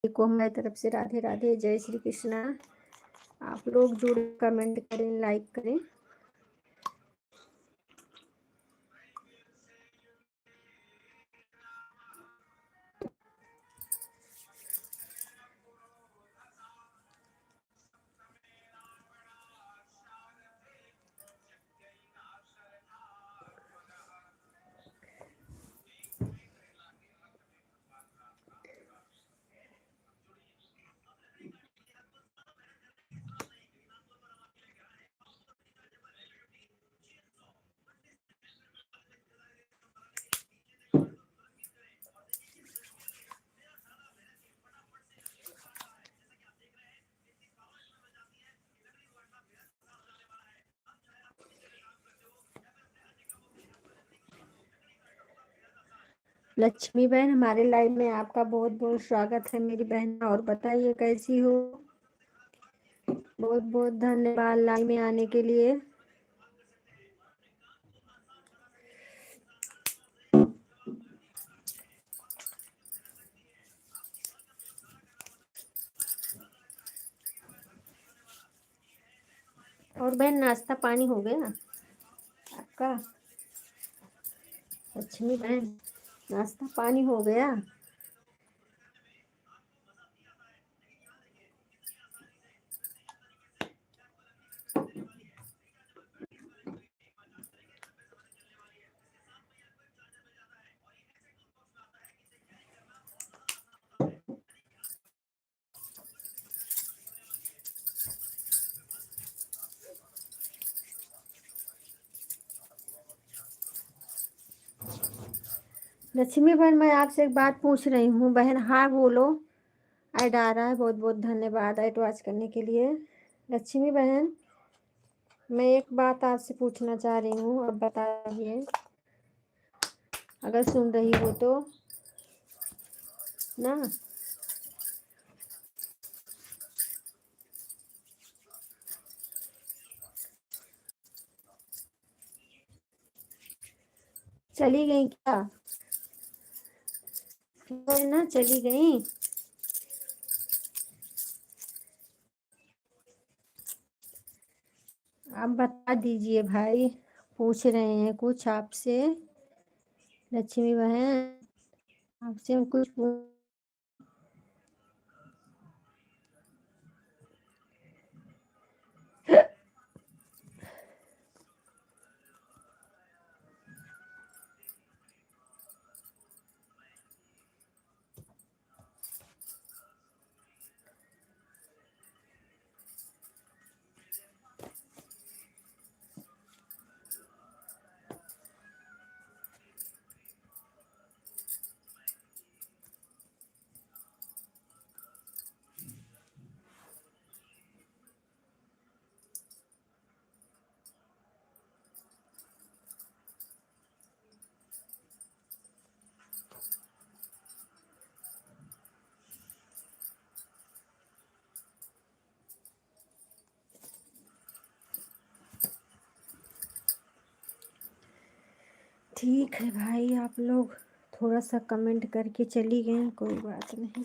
को हमारी तरफ से राधे राधे, जय श्री कृष्णा। आप लोग जुड़े, कमेंट करें, लाइक करें। लक्ष्मी बहन, हमारे लाइव में आपका बहुत बहुत स्वागत है मेरी बहन। और बताइए कैसी हो? बहुत बहुत धन्यवाद लाइव में आने के लिए। और बहन, नाश्ता पानी हो गया आपका? लक्ष्मी बहन, नाश्ता पानी हो गया? लक्ष्मी बहन, मैं आपसे एक बात पूछ रही हूँ बहन। हाँ बोलो। ऐड आ रहा है। बहुत बहुत धन्यवाद ऐड वॉच करने के लिए। लक्ष्मी बहन, मैं एक बात आपसे पूछना चाह रही हूँ, अब बताइए अगर सुन रही हो तो ना। चली गई क्या? ना चली गई। आप बता दीजिए भाई, पूछ रहे हैं कुछ आपसे। लक्ष्मी बहन, आपसे कुछ ठीक है भाई, आप लोग थोड़ा सा कमेंट करके चली गए, कोई बात नहीं।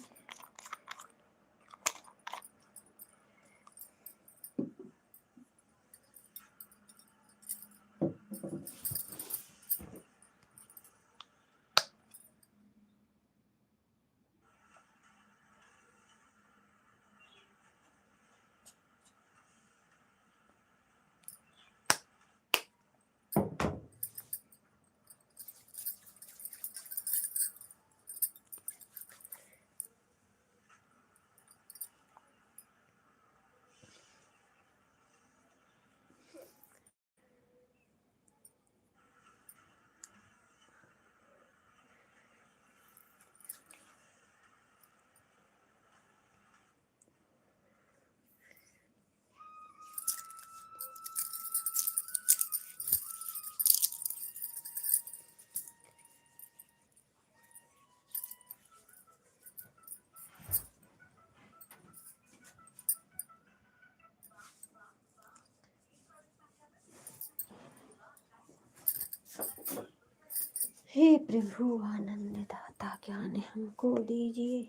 हे प्रभु आनंद दाता, ज्ञान हमको दीजिए।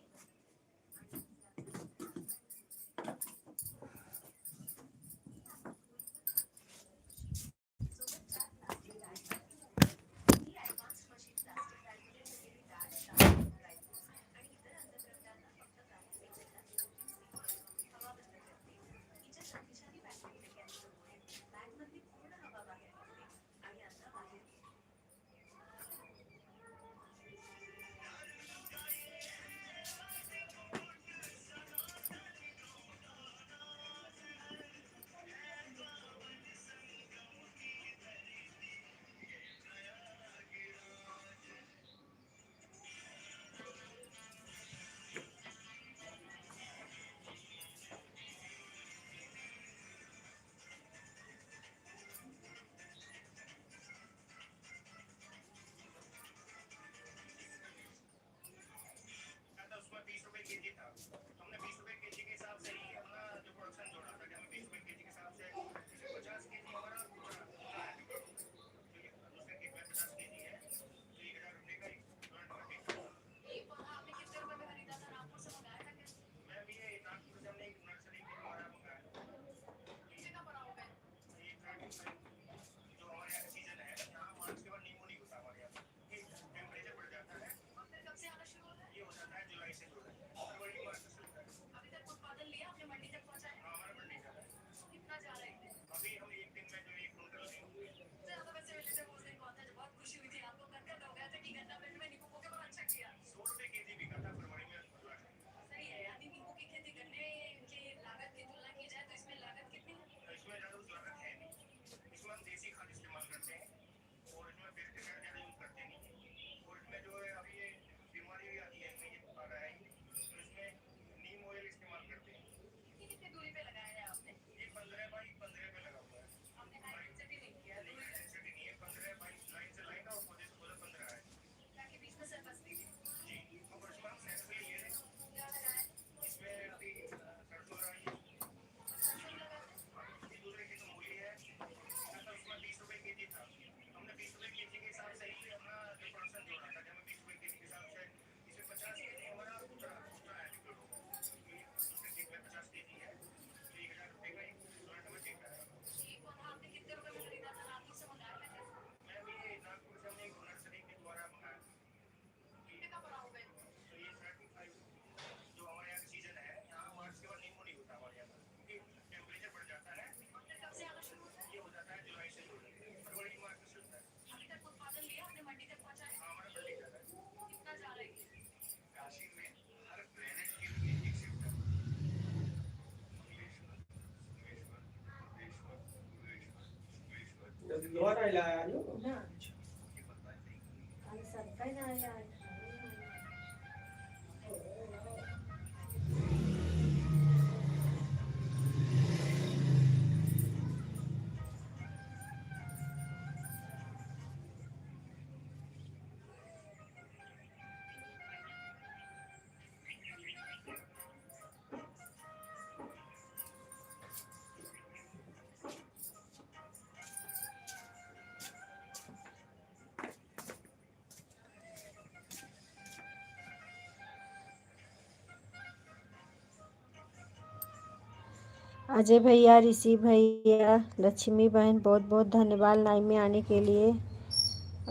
अजय भैया, ऋषि भैया, लक्ष्मी बहन, बहुत बहुत धन्यवाद लाइव में आने के लिए।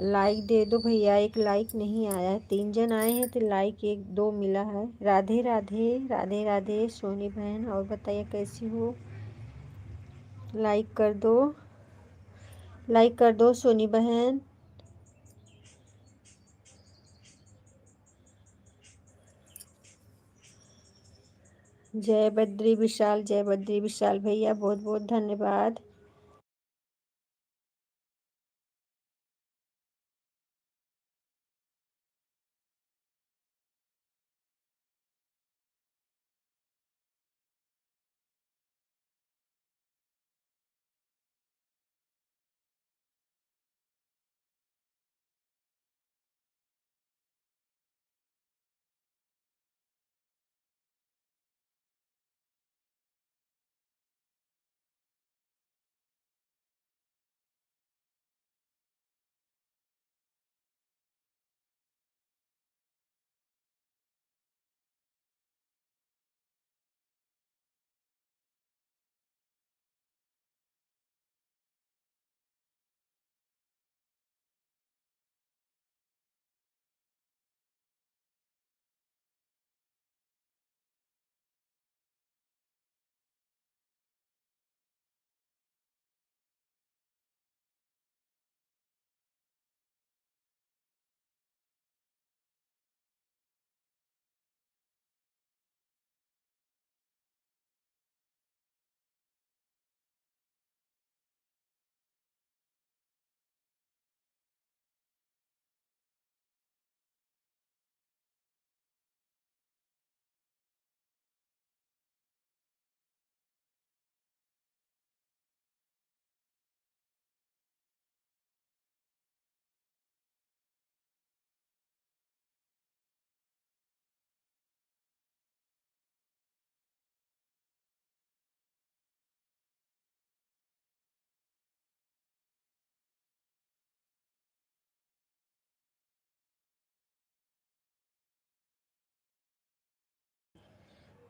लाइक दे दो भैया, एक लाइक नहीं आया है। 3 जन आए हैं तो लाइक 1-2 मिला है। राधे राधे, राधे राधे सोनी बहन। और बताइए कैसी हो? लाइक कर दो, लाइक कर दो सोनी बहन। जय बद्री विशाल, जय बद्री विशाल भैया, बहुत बहुत धन्यवाद।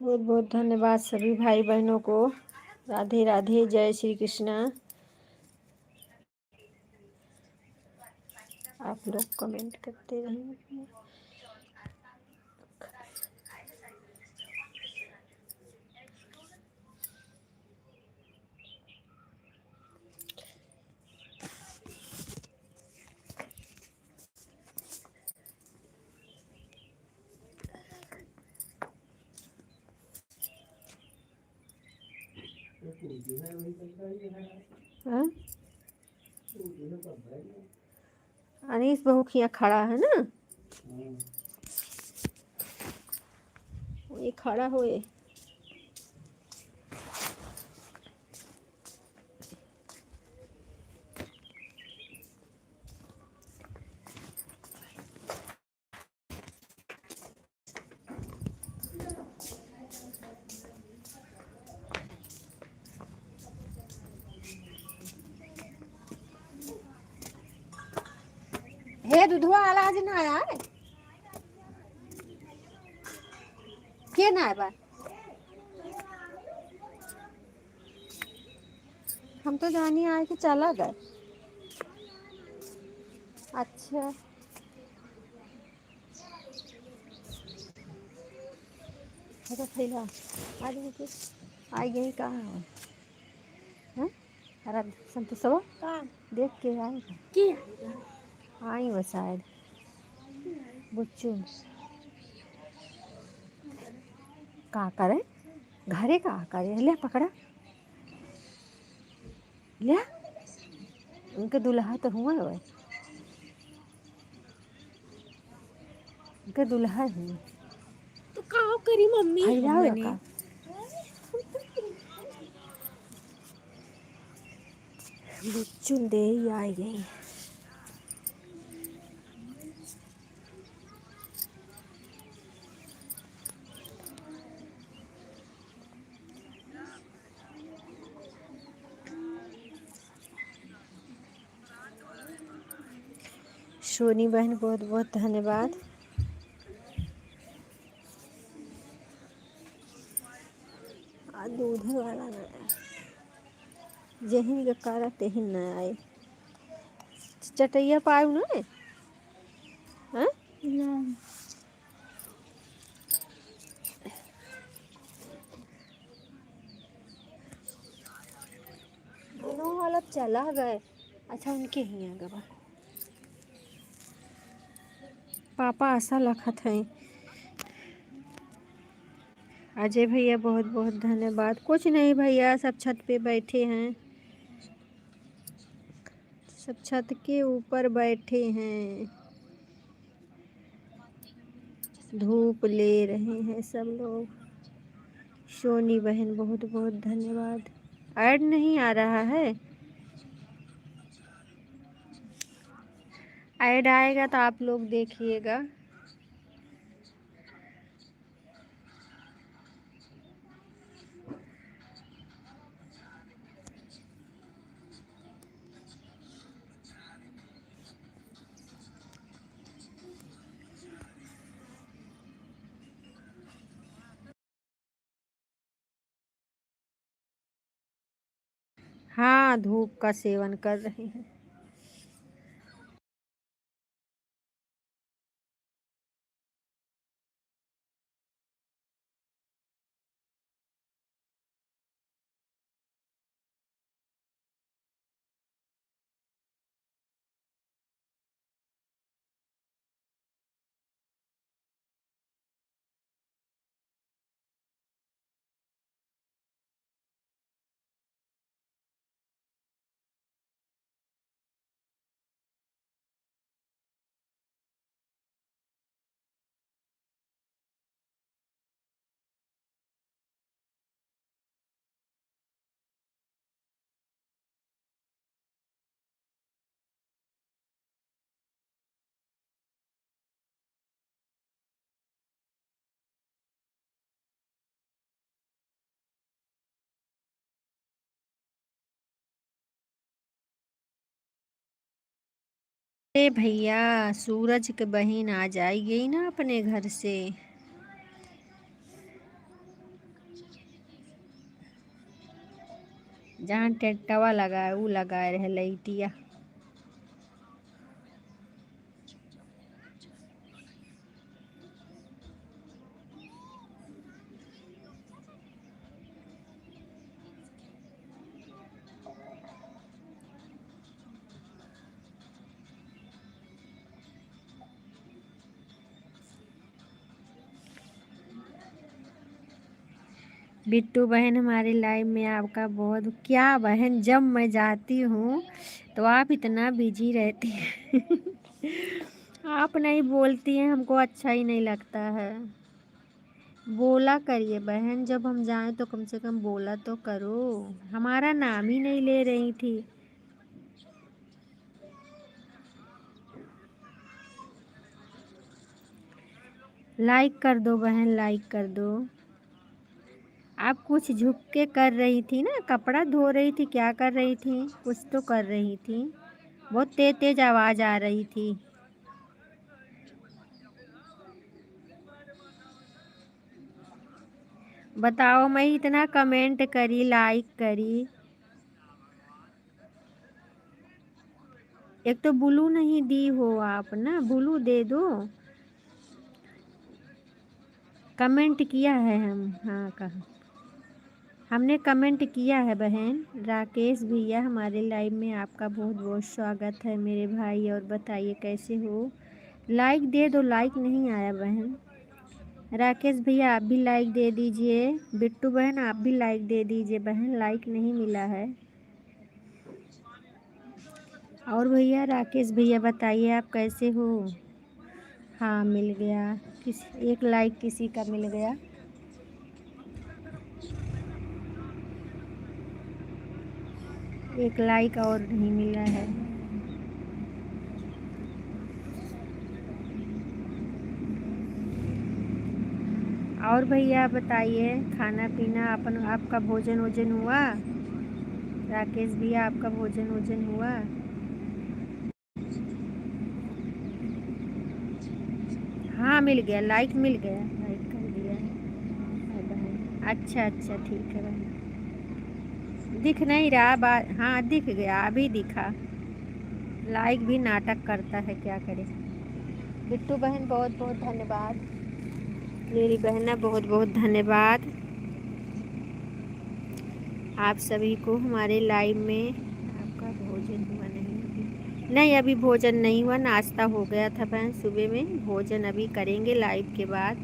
बहुत बहुत धन्यवाद सभी भाई बहनों को। राधे राधे, जय श्री कृष्णा। आप लोग कमेंट करते रहेंगे। हाँ? अनीस बहू खिया खड़ा है ना, ये खड़ा हुए। हे दूधवा वाला आज ना आया है, के ना आया बा? हम तो जानी आए कि चला गए। अच्छा, तो फैला आज मुझे आई गई कहाँ है? हैं? अरे संतोषवा देख के आएगा कि आई वो शायद बुच्चू का करे, घरे का करे। ले पकड़ा, ले उनके दुल्हा तो हुआ है, उनके दुल्हा हुए तो कहाँ करी मम्मी फैलाओ हमने। का बुच्चुन दे ही आई गई। सोनी बहन बहुत बहुत धन्यवाद। दूध वाला न जहिन के कारा तेहिन न आए चटैया पाऊ न हाँ? दोनों वाला चला गए। अच्छा उनके ही आ गए पापा आशा लखत है। अजय भैया बहुत बहुत धन्यवाद। कुछ नहीं भैया, सब छत पे बैठे हैं, सब छत के ऊपर बैठे हैं, धूप ले रहे हैं सब लोग। सोनी बहन बहुत बहुत धन्यवाद। ऐड नहीं आ रहा है, ऐड आएगा तो आप लोग देखिएगा। हाँ धूप का सेवन कर रहे हैं। अरे भैया सूरज के बहन आ जाएगी ना अपने घर से। जहाँ टेंटवा लगा है वो लगाए रहे लैटिया। बिट्टू बहन हमारी लाइफ में आपका बहुत क्या बहन, जब मैं जाती हूँ तो आप इतना बिजी रहती हैं आप नहीं बोलती हैं, हमको अच्छा ही नहीं लगता है। बोला करिए बहन, जब हम जाएं तो कम से कम बोला तो करो। हमारा नाम ही नहीं ले रही थी। लाइक कर दो बहन, लाइक कर दो। आप कुछ झुक के कर रही थी ना, कपड़ा धो रही थी, क्या कर रही थी, कुछ तो कर रही थी। बहुत तेज तेज आवाज़ आ रही थी। बताओ, मैं इतना कमेंट करी, लाइक करी, एक तो ब्लू नहीं दी हो आप ना, ब्लू दे दो। कमेंट किया है हम, हाँ कहा हमने कमेंट किया है बहन। राकेश भैया हमारे लाइव में आपका बहुत बहुत स्वागत है मेरे भाई। और बताइए कैसे हो। लाइक दे दो, लाइक नहीं आया बहन। राकेश भैया आप भी लाइक दे दीजिए। बिट्टू बहन आप भी लाइक दे दीजिए बहन, लाइक नहीं मिला है। और भैया राकेश भैया बताइए आप कैसे हो। हाँ मिल गया। किस एक लाइक किसी का मिल गया। एक लाइक और नहीं मिला है। और भैया बताइए खाना पीना अपन आपका भोजन वोजन हुआ। राकेश भैया आपका भोजन वोजन हुआ। हाँ मिल गया, लाइक मिल गया, लाइक कर दिया है बहन। अच्छा अच्छा ठीक है बहन। दिख नहीं रहा बात, हाँ दिख गया, अभी दिखा। लाइक भी नाटक करता है, क्या करे। बिट्टू बहन बहुत बहुत धन्यवाद। मेरी बहना बहुत बहुत धन्यवाद आप सभी को हमारे लाइव में। आपका भोजन हुआ नहीं अभी? नहीं अभी भोजन नहीं हुआ, नाश्ता हो गया था बहन सुबह में। भोजन अभी करेंगे लाइव के बाद।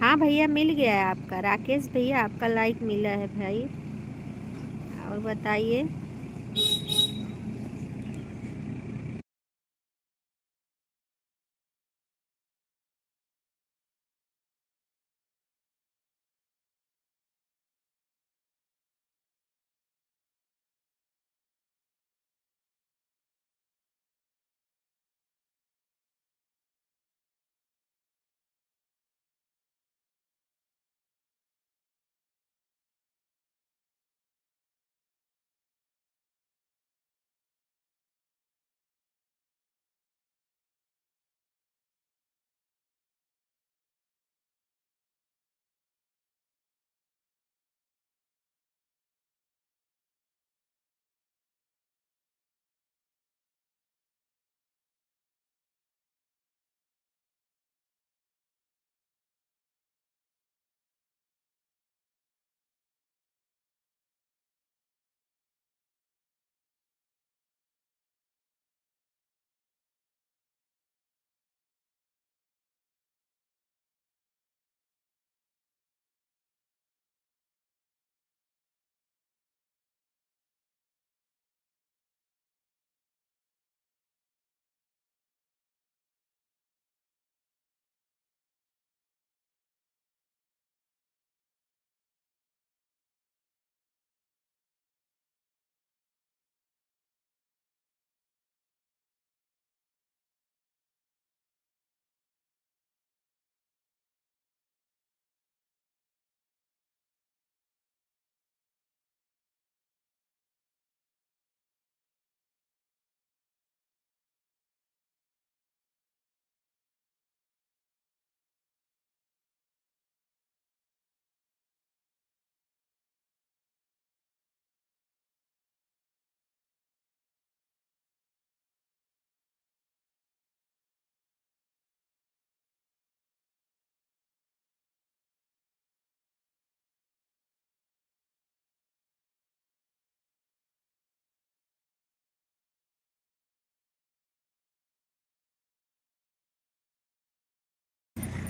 हाँ भैया मिल गया है आपका, राकेश भैया आपका लाइक मिला है भाई। और बताइए।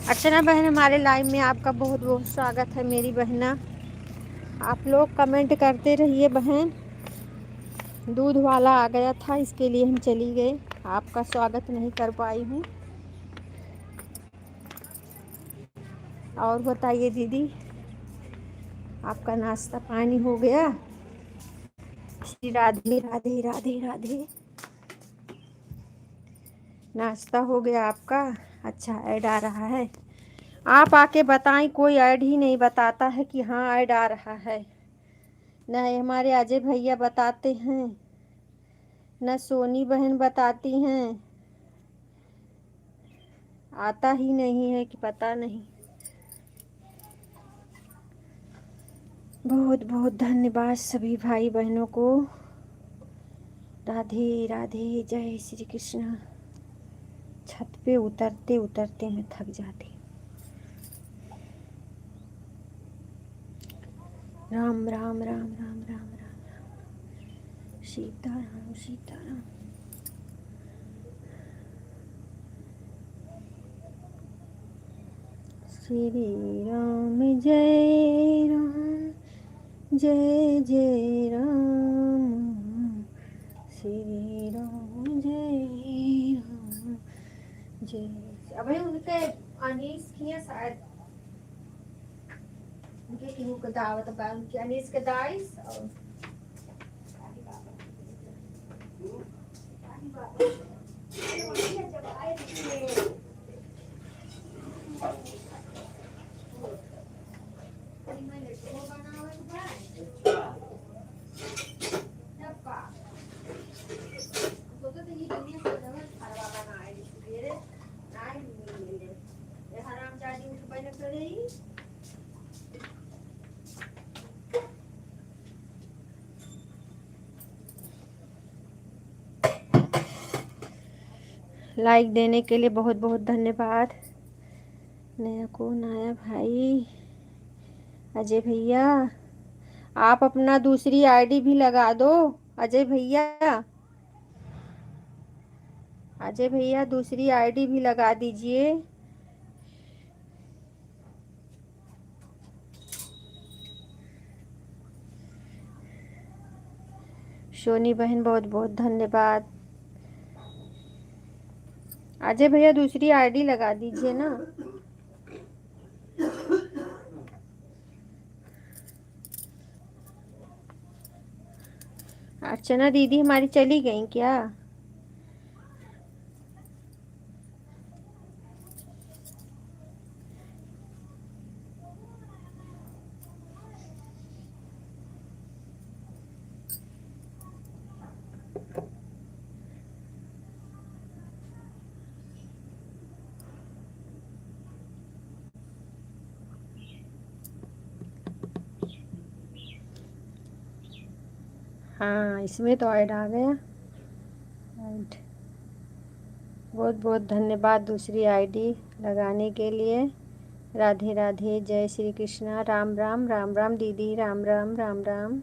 अर्चना बहन हमारे लाइव में आपका बहुत बहुत स्वागत है मेरी बहना। आप लोग कमेंट करते रहिए बहन। दूध वाला आ गया था इसके लिए हम चली गए, आपका स्वागत नहीं कर पाई हूँ। और बताइए दीदी, आपका नाश्ता पानी हो गया? श्री राधे राधे राधे राधे। नाश्ता हो गया आपका? अच्छा ऐड आ रहा है। आप आके बताएं, कोई ऐड ही नहीं बताता है कि हाँ ऐड आ रहा है। न हमारे अजय भैया बताते हैं, न सोनी बहन बताती हैं। आता ही नहीं है कि पता नहीं। बहुत बहुत धन्यवाद सभी भाई बहनों को। राधे राधे, जय श्री कृष्ण। छत पे उतरते उतरते मैं थक जाती। राम राम राम राम राम राम राम। सीताराम सीताराम। श्री राम जय राम, जय जय राम। श्री राम जय राम जय। अब उनके अनीस की है शायद, उनके किन्हीं को दावत बा, उनके अनीस के दाइस और लाइक देने के लिए बहुत बहुत धन्यवाद। नया कौन आया भाई? अजय भैया, आप अपना दूसरी आईडी भी लगा दो। अजय भैया, अजय भैया दूसरी आईडी भी लगा दीजिए। सोनी बहन बहुत बहुत धन्यवाद। अजय भैया दूसरी आईडी लगा दीजिए ना। अर्चना दीदी हमारी चली गई क्या? हाँ, इसमें तो ऐड आ गया। ऐड, बहुत बहुत धन्यवाद दूसरी आईडी लगाने के लिए। राधे राधे, जय श्री कृष्णा, राम राम राम राम दीदी, राम राम राम राम।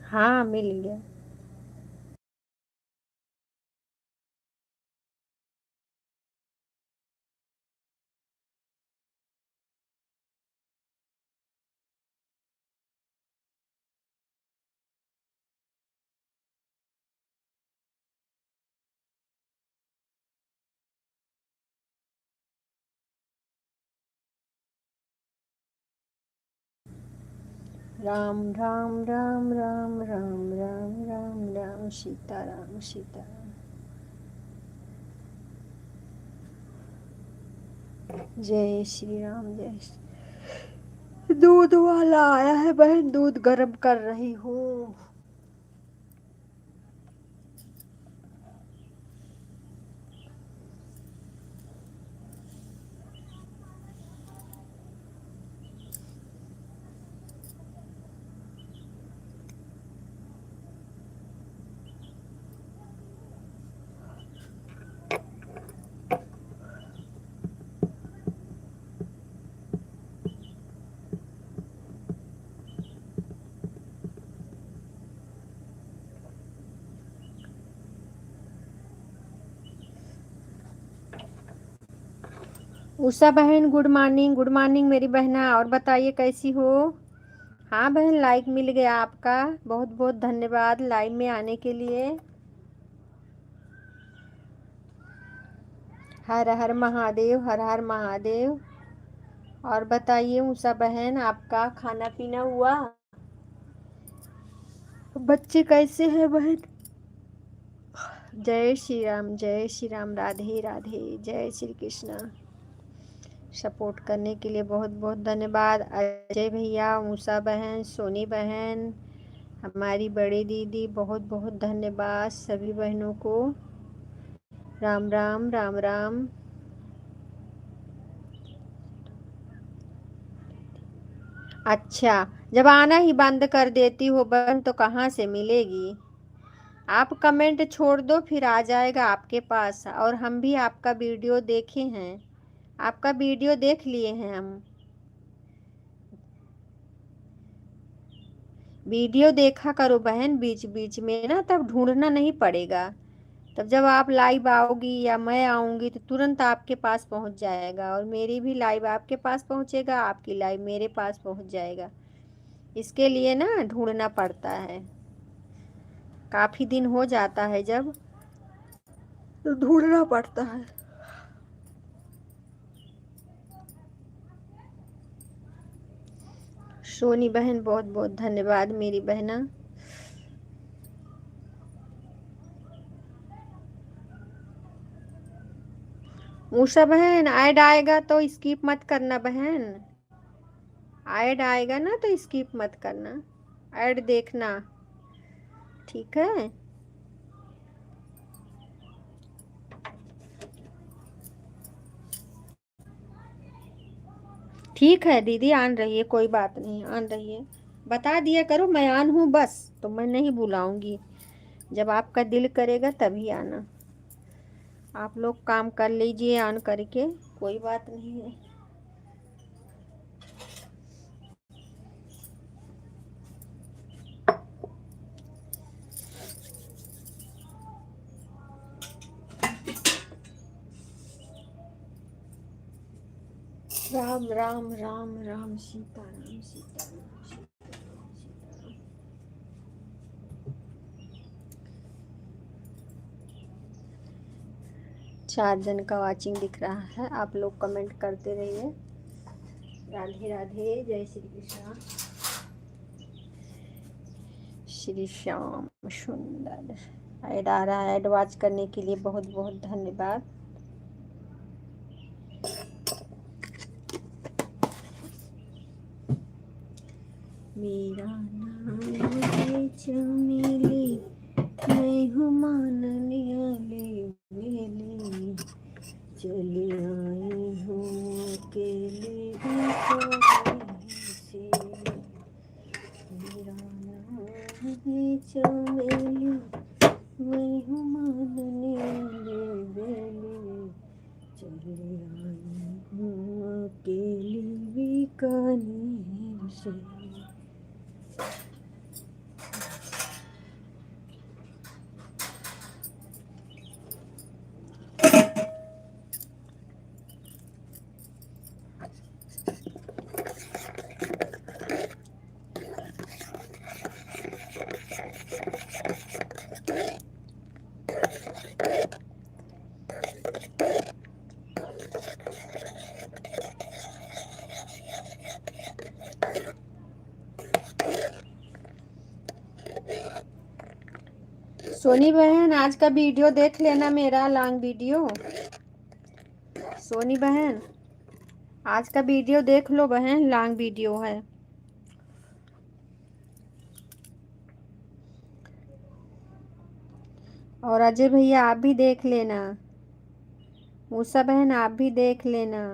हाँ, मिल गया। राम राम राम राम राम राम राम राम सीताराम सीताराम। जय श्री राम जय श्री। दूध वाला आया है बहन, दूध गर्म कर रही हूँ। उषा बहन गुड मॉर्निंग, गुड मॉर्निंग मेरी बहना। और बताइए कैसी हो? हाँ बहन, लाइक मिल गया आपका, बहुत बहुत धन्यवाद लाइव में आने के लिए। हर हर महादेव, हर हर महादेव। और बताइए उषा बहन, आपका खाना पीना हुआ? बच्चे कैसे हैं बहन? जय श्री राम जय श्री राम, राधे राधे, जय श्री कृष्णा। सपोर्ट करने के लिए बहुत बहुत धन्यवाद अजय भैया, उषा बहन, सोनी बहन, हमारी बड़ी दीदी, बहुत बहुत धन्यवाद सभी बहनों को। राम राम राम राम। अच्छा, जब आना ही बंद कर देती हो बहन तो कहाँ से मिलेगी? आप कमेंट छोड़ दो, फिर आ जाएगा आपके पास। और हम भी आपका वीडियो देखे हैं, आपका वीडियो देख लिए हैं हम। वीडियो देखा करो बहन बीच बीच में ना, तब ढूंढना नहीं पड़ेगा। तब जब आप लाइव आओगी या मैं आऊँगी तो तुरंत आपके पास पहुंच जाएगा, और मेरी भी लाइव आपके पास पहुंचेगा, आपकी लाइव मेरे पास पहुंच जाएगा। इसके लिए ना ढूंढना पड़ता है, काफ़ी दिन हो जाता है जब, तो ढूंढना पड़ता है। सोनी बहन बहुत बहुत धन्यवाद मेरी बहना। उषा बहन ऐड आएगा तो स्किप मत करना बहन, ऐड आएगा ना तो स्किप मत करना, ऐड देखना, ठीक है। ठीक है दीदी, आन रही है, कोई बात नहीं, आन रही है। बता दिया करो मैं आन हूँ बस, तो मैं नहीं बुलाऊंगी। जब आपका दिल करेगा तभी आना। आप लोग काम कर लीजिए ऑन करके, कोई बात नहीं है। राम राम राम राम सीता राम सीता राम सीता राम सीता राम। 4 जन का वाचिंग दिख रहा है, आप लोग कमेंट करते रहिए। राधे राधे, जय श्री कृष्णा, श्री श्याम सुंदर। ऐड आ रहा है, ऐड वॉच करने के लिए बहुत बहुत धन्यवाद। मेरा नाम है चमेली, मैं हूँ मानने वाले मेले, चले आई हूँ अकेले से। मेरा नाम है चमेली, मैं हूँ मानने वाले मेले, चले आई हूँ अकेले बीकानेर से। सोनी बहन आज का वीडियो देख लेना, मेरा लॉन्ग वीडियो। सोनी बहन आज का वीडियो देख लो बहन, लॉन्ग वीडियो है। और अजय भैया आप भी देख लेना, मूसा बहन आप भी देख लेना।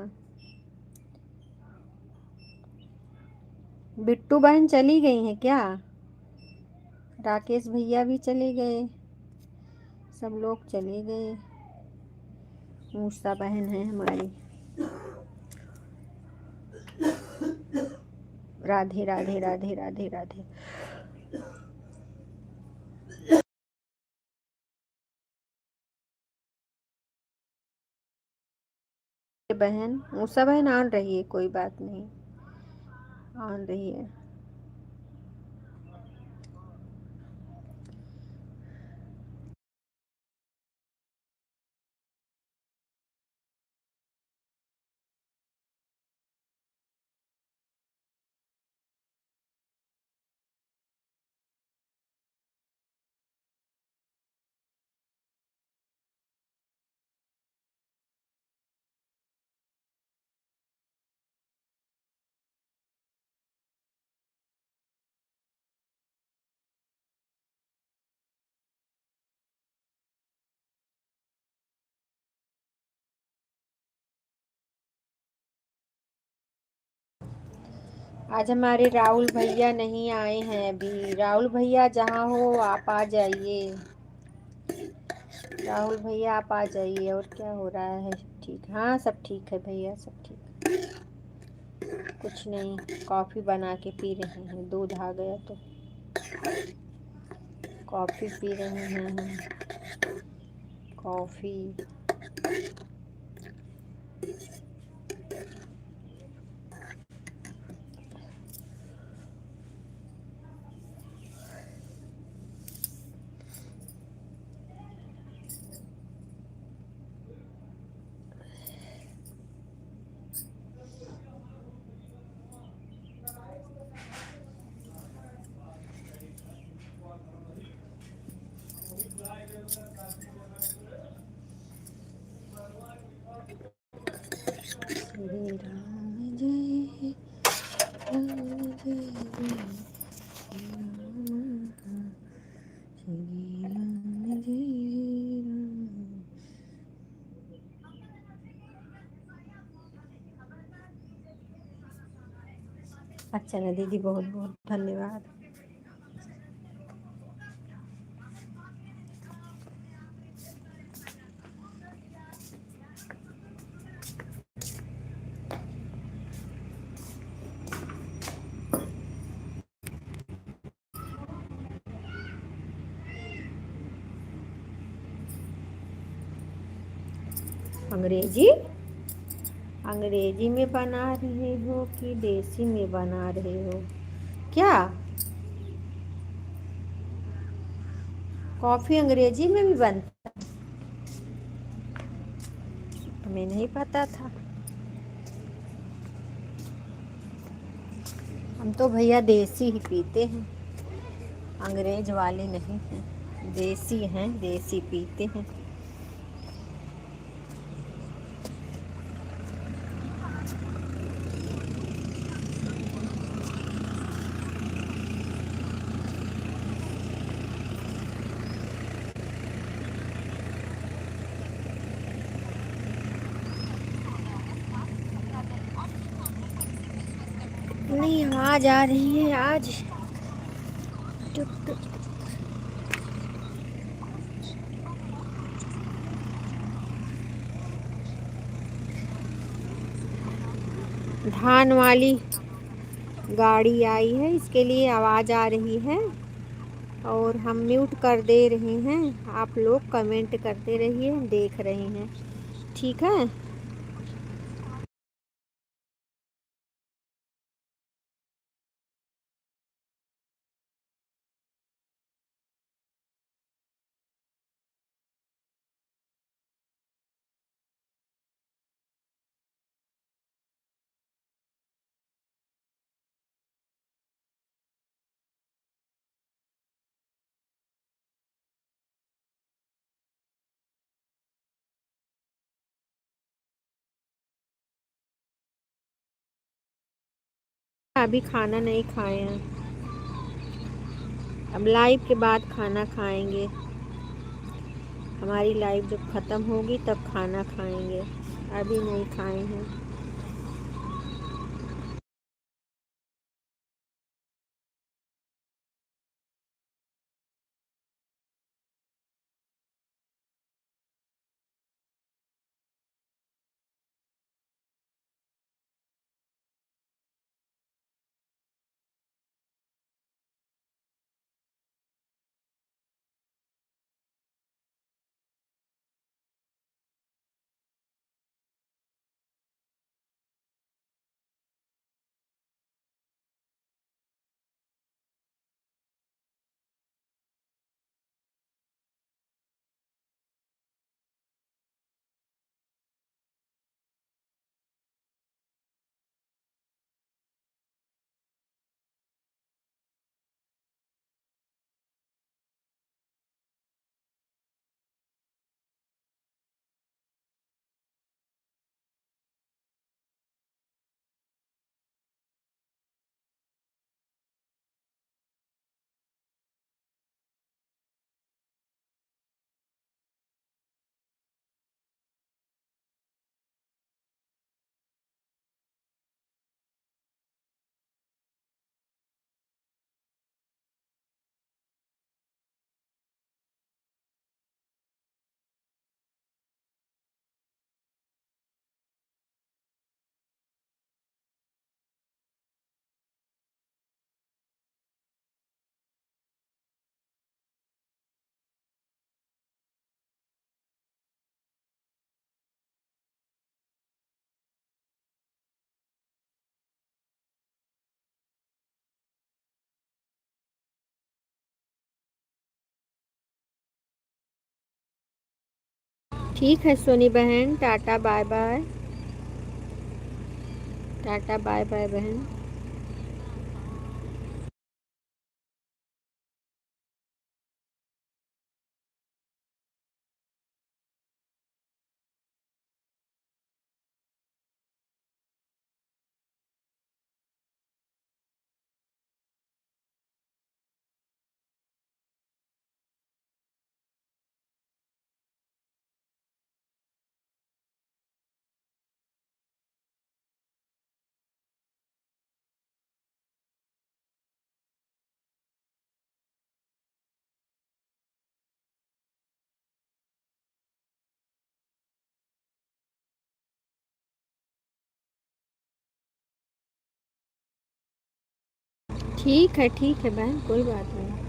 बिट्टू बहन चली गई हैं क्या? राकेश भैया भी चले गए, सब लोग चले गए। मूसा बहन है हमारी। राधे राधे राधे राधे राधे। बहन मूसा बहन आन रही है, कोई बात नहीं, आन रही है। आज हमारे राहुल भैया नहीं आए हैं अभी। राहुल भैया जहाँ हो आप आ जाइए, राहुल भैया आप आ जाइए। और क्या हो रहा है? ठीक, हाँ सब ठीक है भैया, सब ठीक। कुछ नहीं, कॉफ़ी बना के पी रहे हैं, दूध आ गया तो कॉफ़ी पी रहे हैं हम। कॉफ़ी। श्री राम जय राम जय जय राम, श्री राम जय राम। अच्छा ना दीदी, बहुत बहुत धन्यवाद। अंग्रेजी अंग्रेजी में बना रहे हो कि देसी में बना रहे हो क्या? कॉफ़ी अंग्रेजी में भी बनता? हमें नहीं पता था। हम तो भैया देसी ही पीते हैं, अंग्रेज वाले नहीं हैं, देसी हैं, देसी पीते हैं। नहीं, आज आ रही है आज। टुक टुक। धान वाली गाड़ी आई है, इसके लिए आवाज़ आ रही है और हम म्यूट कर दे रहे हैं। आप लोग कमेंट करते रहिए, हम देख रहे हैं। ठीक है। अभी खाना नहीं खाए हैं, अब लाइव के बाद खाना खाएंगे। हमारी लाइव जब ख़त्म होगी तब खाना खाएंगे, अभी नहीं खाए हैं। ठीक है सोनी बहन, tata bye bye. Tata bye bye बहन। ठीक है बहन, कोई बात नहीं।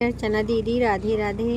चना दीदी, राधे राधे।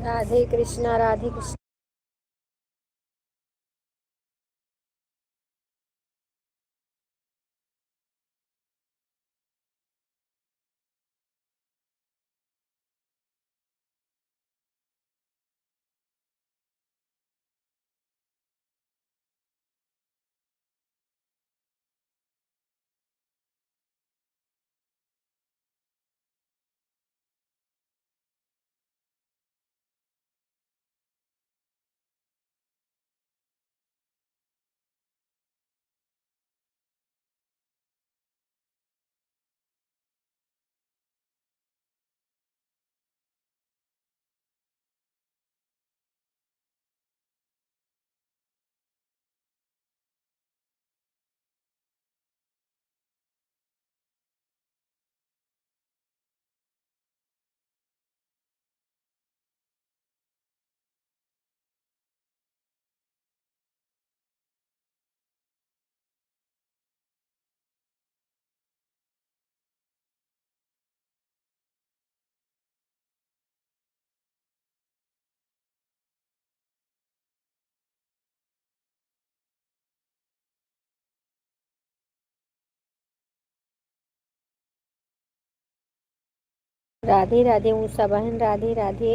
राधे कृष्णा, राधे कृष्णा। राधे राधे मूसा बहन, राधे राधे।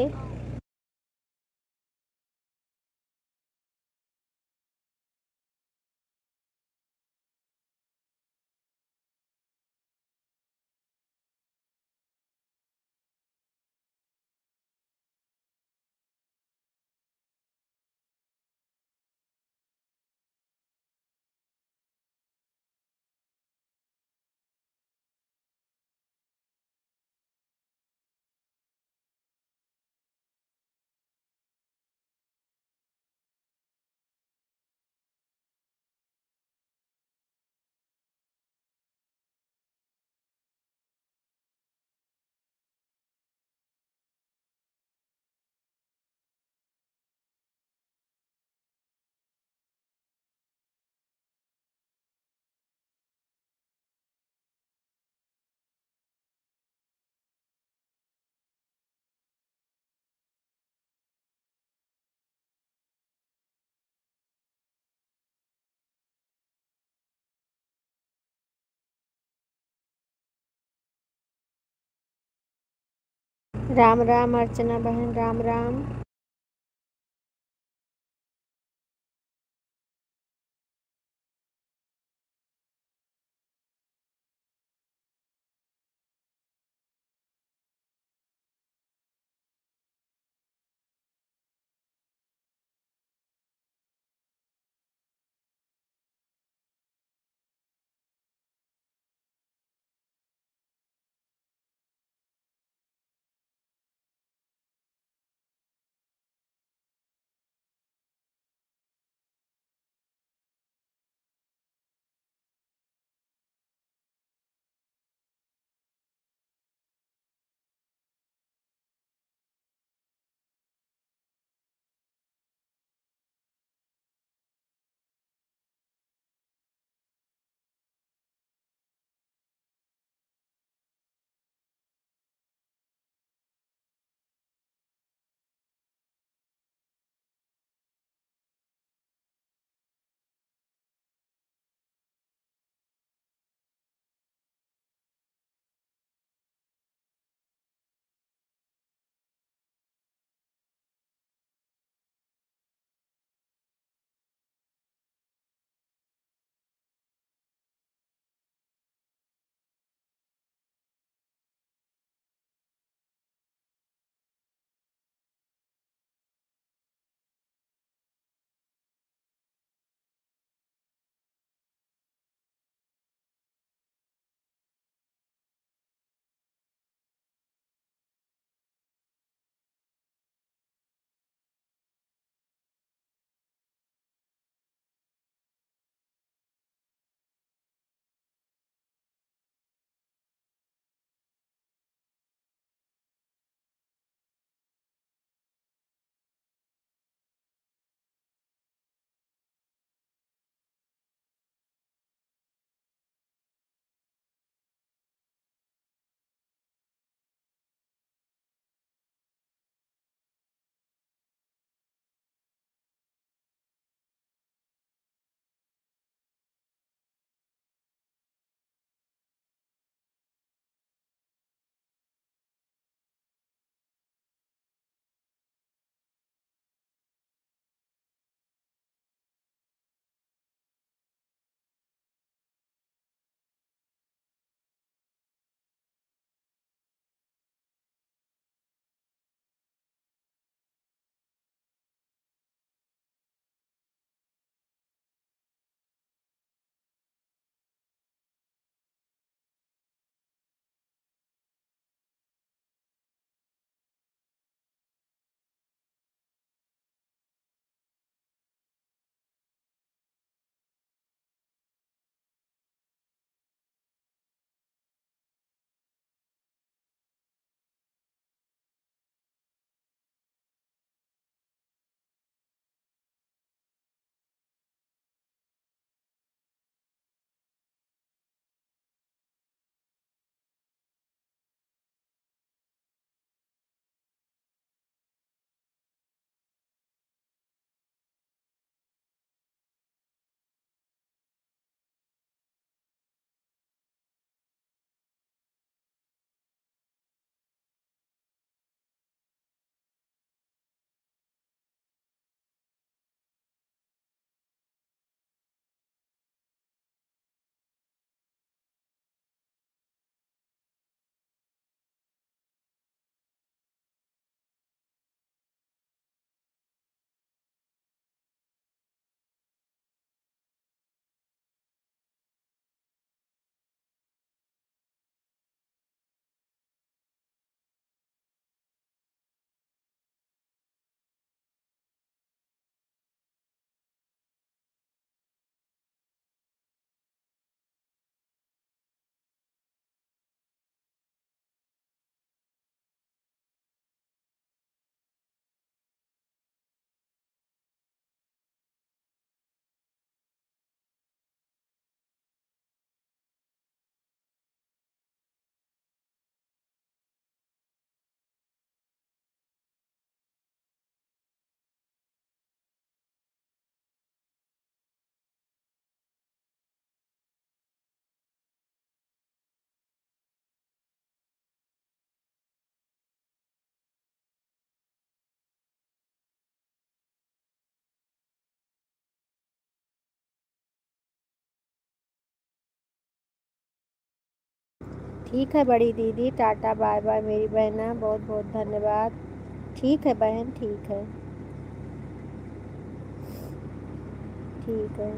राम राम अर्चना बहन, राम राम। ठीक है बड़ी दीदी, टाटा बाय बाय मेरी बहना, बहुत बहुत धन्यवाद। ठीक है बहन, ठीक है, ठीक है।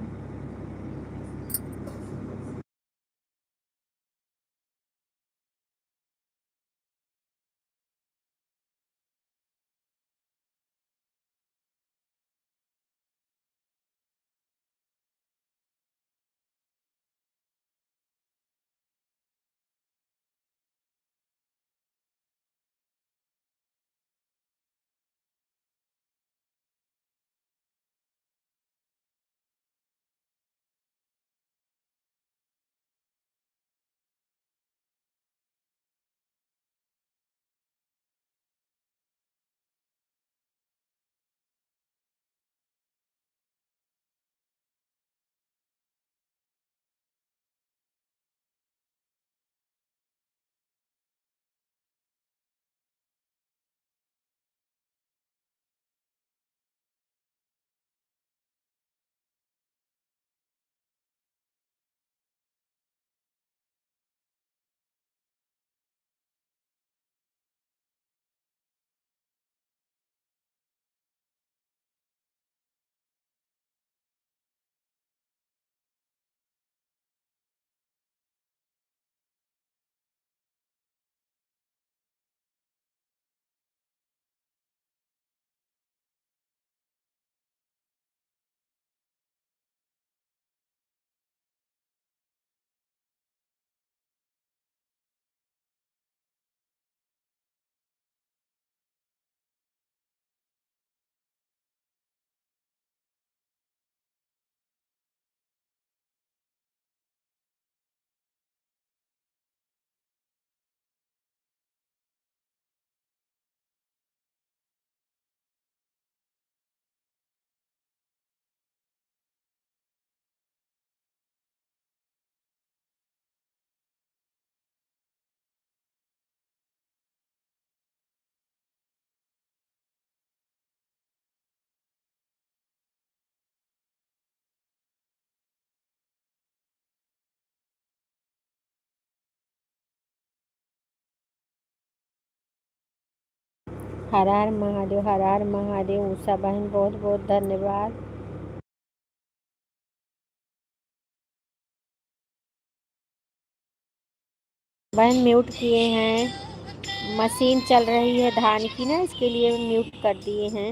हर हर महादेव, हर हर महादेव। उषा बहन बहुत बहुत धन्यवाद। बहन म्यूट किए हैं, मशीन चल रही है धान की ना, इसके लिए म्यूट कर दिए हैं।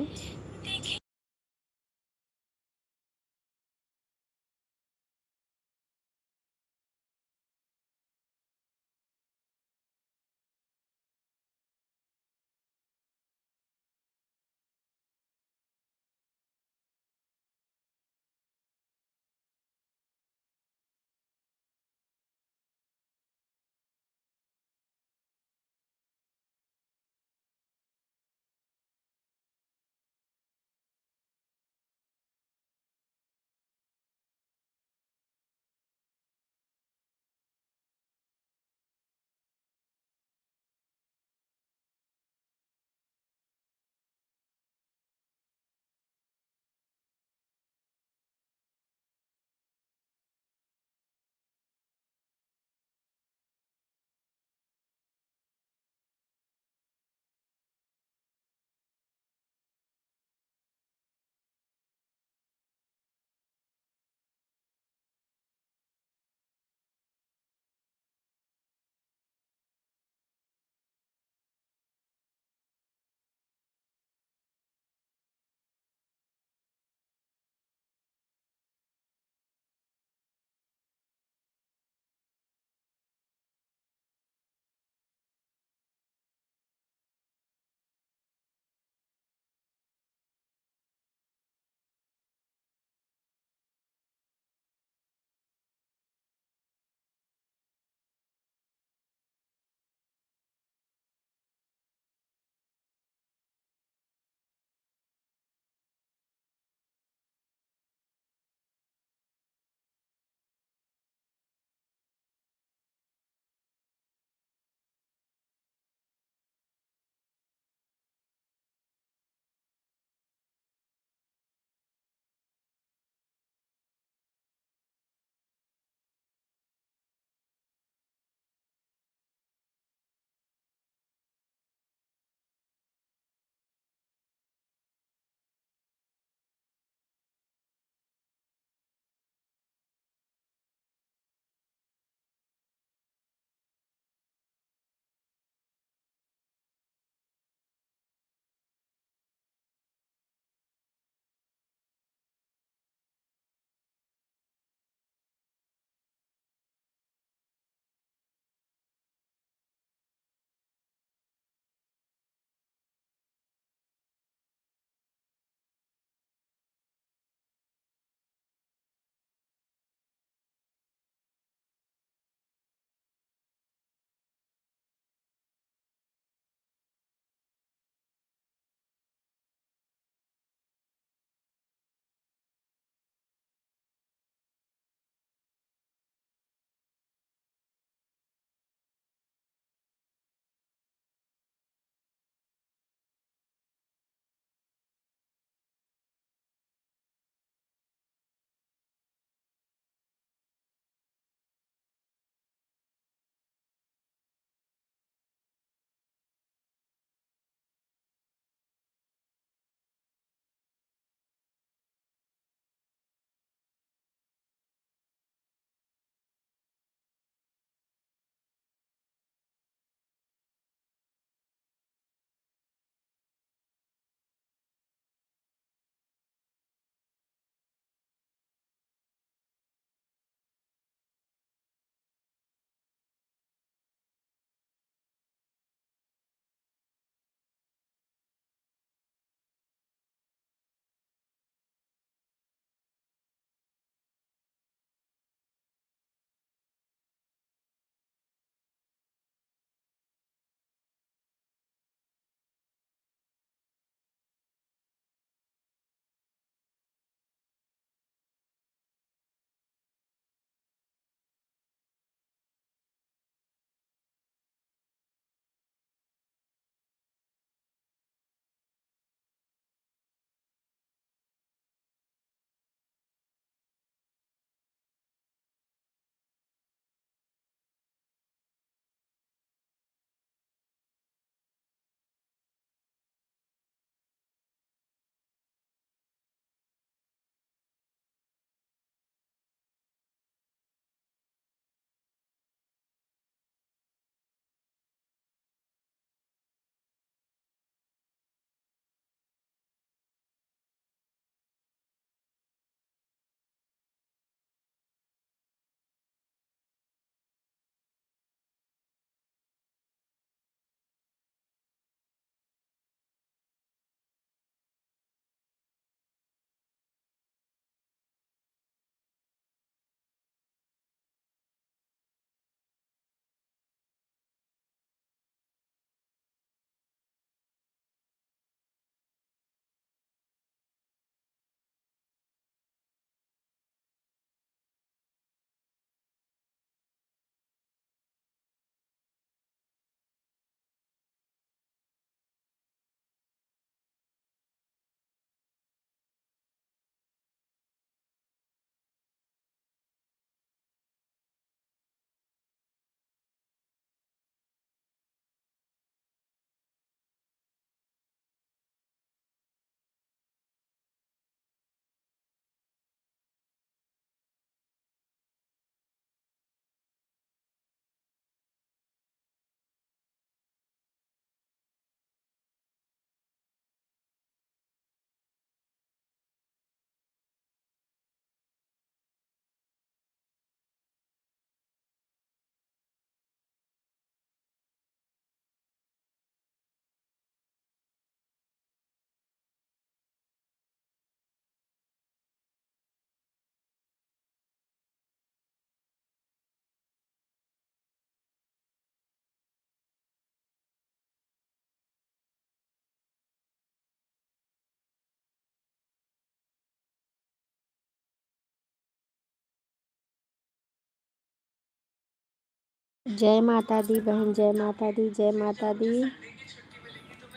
जय माता दी बहन, जय माता दी, जय माता दी,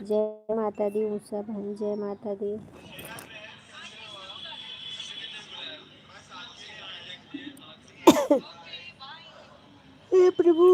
जय माता दी उषा बहन, जय माता दी। हे प्रभु।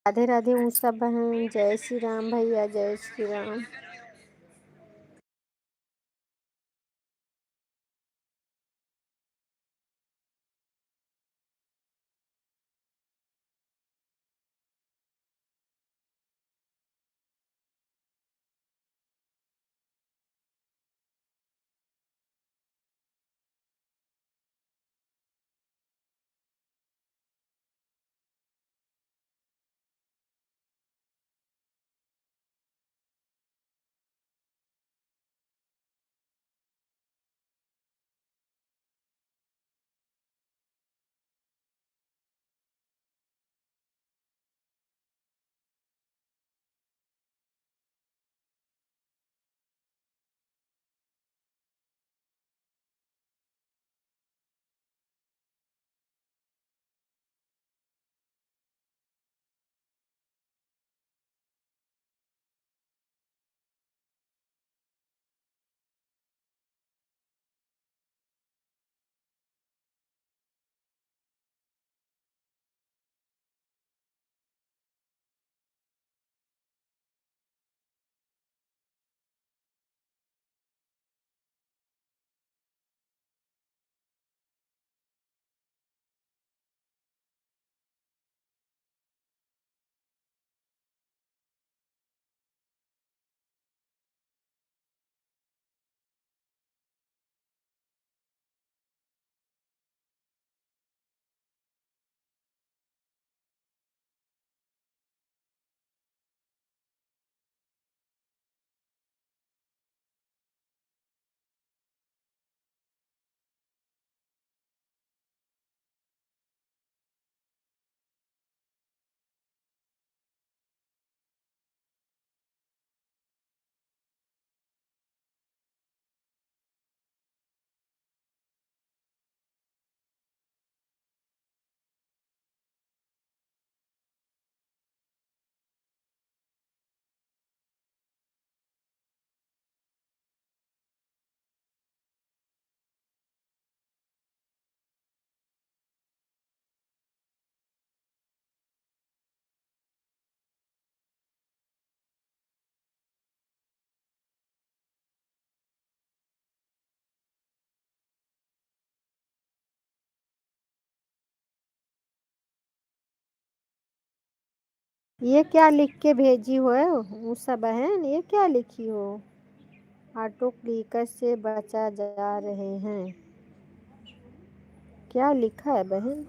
राधे राधे ऊषा बहन, जय श्री राम भैया, जय श्री राम। ये क्या लिख के भेजी हो उषा बहन, ये क्या लिखी हो? ऑटो क्लिकर से बचा जा रहे हैं, क्या लिखा है बहन?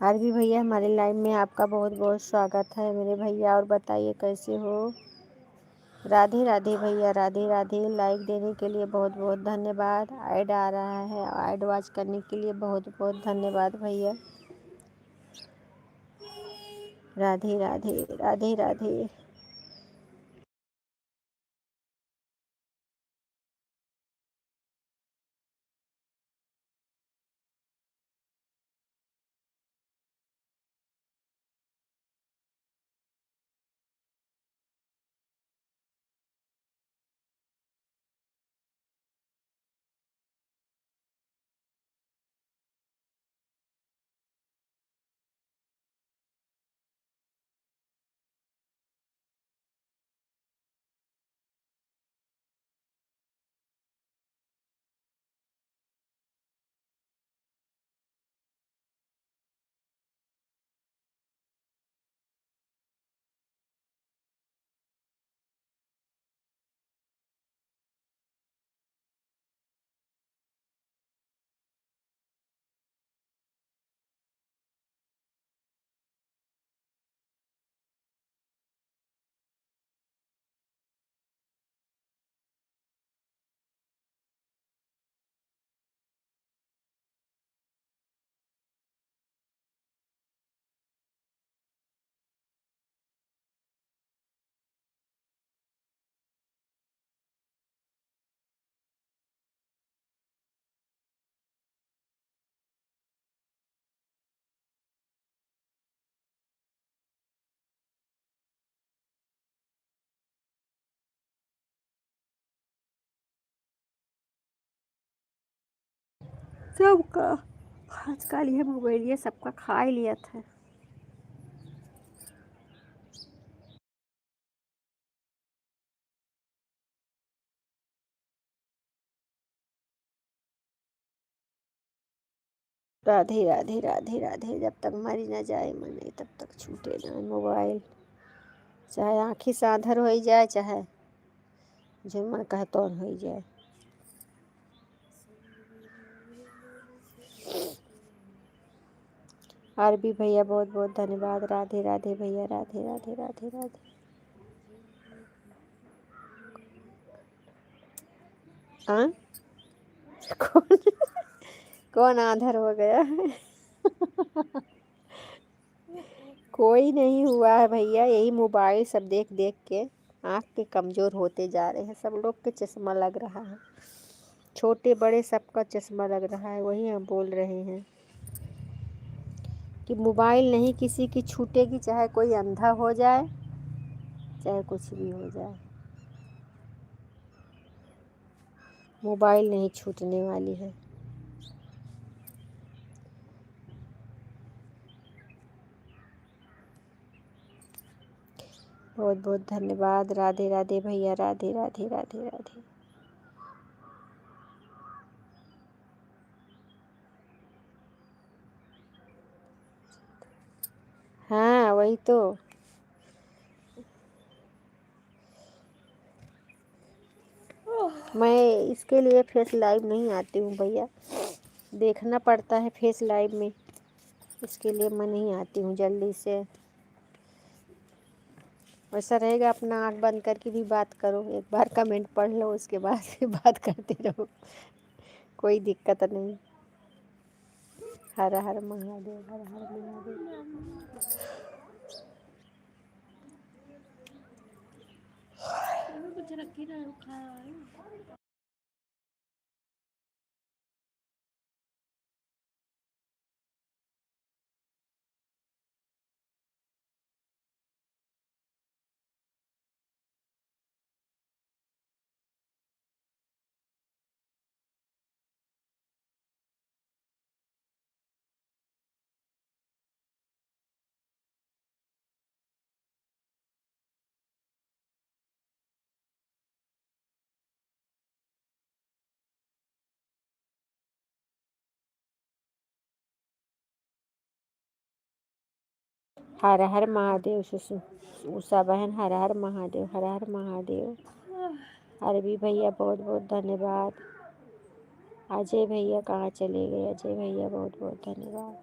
आरबी भैया हमारे लाइव में आपका बहुत बहुत स्वागत है मेरे भैया। और बताइए कैसे हो। राधे राधे भैया, राधे राधे। लाइक देने के लिए बहुत बहुत धन्यवाद। ऐड आ रहा है, ऐड वॉच करने के लिए बहुत बहुत धन्यवाद भैया। राधे राधे, राधे राधे। सबका आजकल ये मोबाइल ये सबका खा ही लिया था। राधे राधे, राधे राधे। जब तक मरी न जाए मने तब तक छूटे ना मोबाइल। चाहे आँखी साधर हो जाए, चाहे जो मन कहतौन हो जाए। आरबी भैया बहुत बहुत धन्यवाद। राधे राधे भैया, राधे राधे, राधे राधे। हाँ कौन कौन आधर हो गया है? कोई नहीं हुआ है भैया, यही मोबाइल सब देख देख के आँख के कमज़ोर होते जा रहे हैं। सब लोग के चश्मा लग रहा है, छोटे बड़े सबका चश्मा लग रहा है। वही हम बोल रहे हैं कि मोबाइल नहीं किसी की छूटेगी, चाहे कोई अंधा हो जाए, चाहे कुछ भी हो जाए, मोबाइल नहीं छूटने वाली है। बहुत बहुत धन्यवाद। राधे राधे भैया, राधे राधे, राधे राधे। हाँ वही तो। मैं इसके लिए फेस लाइव नहीं आती हूँ भैया, देखना पड़ता है फेस लाइव में, इसके लिए मैं नहीं आती हूँ जल्दी से। वैसा रहेगा अपना आँख बंद करके भी बात करो, एक बार कमेंट पढ़ लो, उसके बाद फिर बात करते रहो, कोई दिक्कत नहीं। हर हर महादेव, हर हर महादेव। कुछ रखी ना खाया है। हर हर महादेव। उषा बहन, हर हर महादेव, हर हर महादेव। अरबी भैया बहुत बहुत धन्यवाद। अजय भैया कहाँ चले गए? अजय भैया बहुत बहुत धन्यवाद।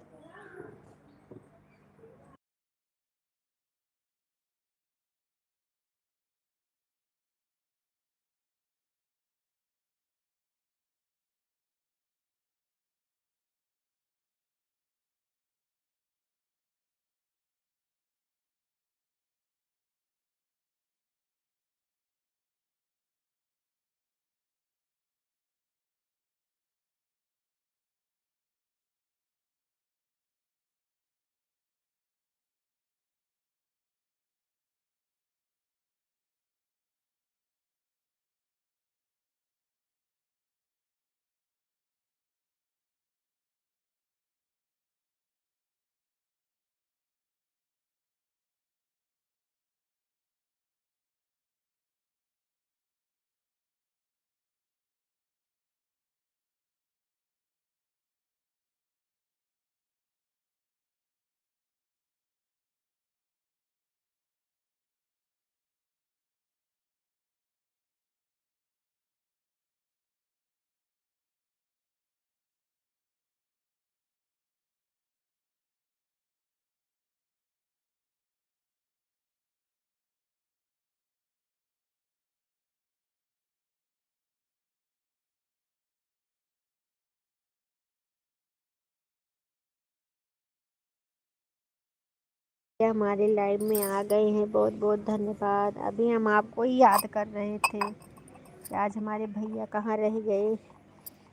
ये हमारे लाइव में आ गए हैं, बहुत बहुत धन्यवाद। अभी हम आपको ही याद कर रहे थे कि आज हमारे भैया कहाँ रह गए।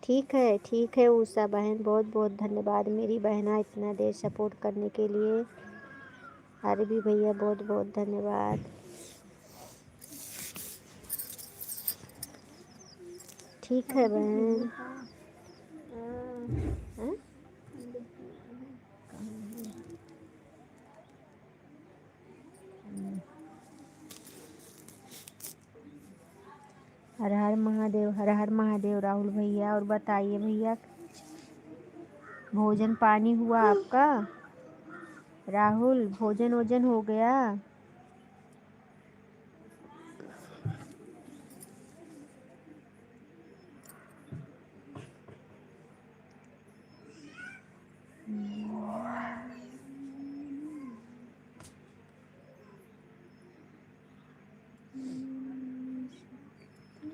ठीक है उषा बहन, बहुत बहुत धन्यवाद मेरी बहना इतना देर सपोर्ट करने के लिए। आरबी भैया बहुत बहुत धन्यवाद। ठीक है बहन। हाँ? हर हर महादेव, हर हर महादेव राहुल भैया। और बताइए भैया, भोजन पानी हुआ आपका? राहुल, भोजन वोजन हो गया?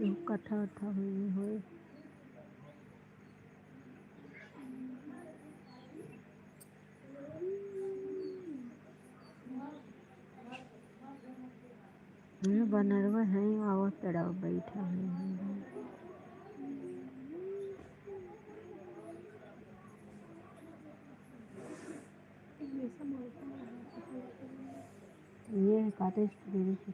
जो कथा वथा हुई हुई बनरवा है और तड़ा बैठा है। ये काटे देवी से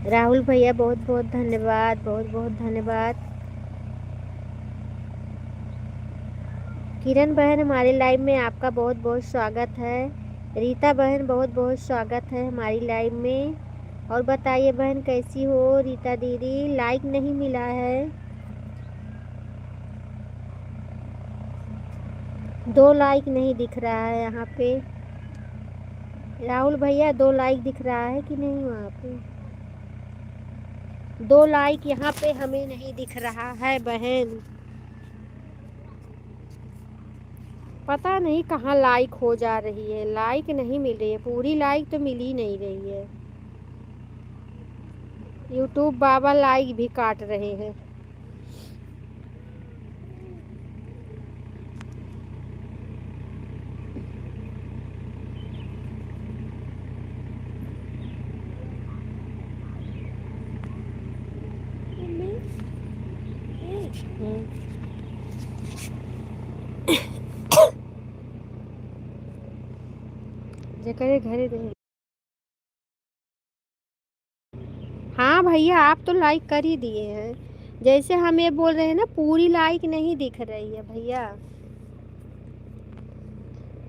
राहुल भैया बहुत बहुत धन्यवाद, बहुत बहुत धन्यवाद। किरण बहन हमारे लाइव में आपका बहुत बहुत स्वागत है। रीता बहन बहुत बहुत स्वागत है हमारी लाइव में। और बताइए बहन कैसी हो रीता दीदी, लाइक नहीं मिला है। 2 लाइक नहीं दिख रहा है यहाँ पे। राहुल भैया 2 लाइक दिख रहा है कि नहीं वहाँ पे? 2 लाइक यहाँ पे हमें नहीं दिख रहा है बहन। पता नहीं कहाँ लाइक हो जा रही है, लाइक नहीं मिल रही है, पूरी लाइक तो मिल ही नहीं रही है। यूट्यूब बाबा लाइक भी काट रहे हैं। मम्मी ए जेकरे घरे रहे। हाँ भैया आप तो लाइक कर ही दिए हैं। जैसे हम ये बोल रहे हैं ना, पूरी लाइक नहीं दिख रही है भैया।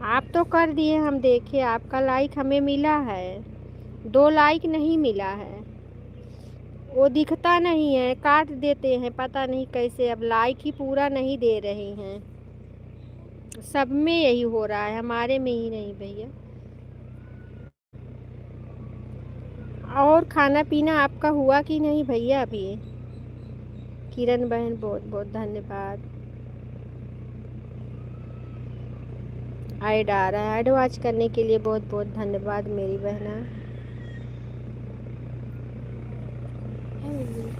आप तो कर दिए, हम देखे आपका लाइक हमें मिला है। 2 लाइक नहीं मिला है, वो दिखता नहीं है, काट देते हैं, पता नहीं कैसे। अब लाइक ही पूरा नहीं दे रहे हैं। सब में यही हो रहा है, हमारे में ही नहीं भैया। और खाना पीना आपका हुआ कि नहीं भैया अभी? किरण बहन बहुत बहुत धन्यवाद। ऐड आ रहा है, ऐड वॉच करने के लिए बहुत बहुत धन्यवाद मेरी बहना। है मम्मी।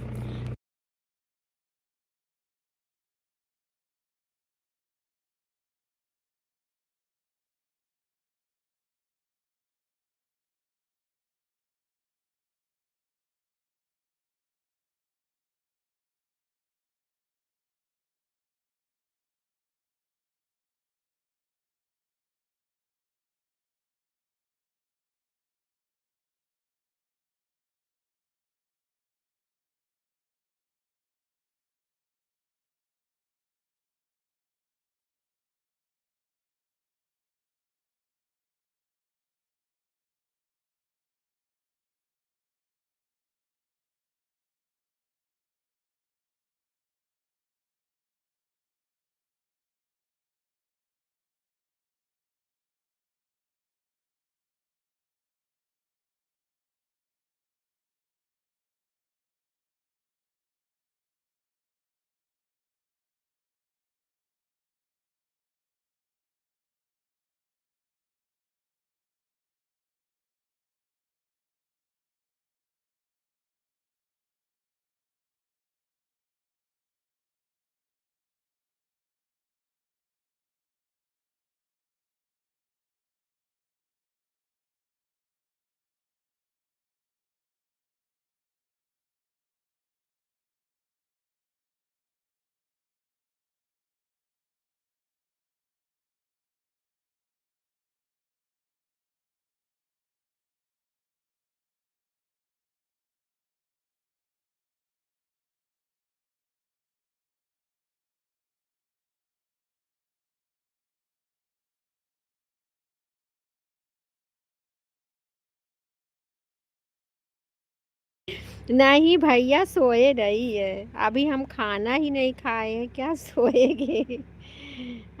नहीं भैया सोए नहीं है, अभी हम खाना ही नहीं खाए हैं, क्या सोएंगे।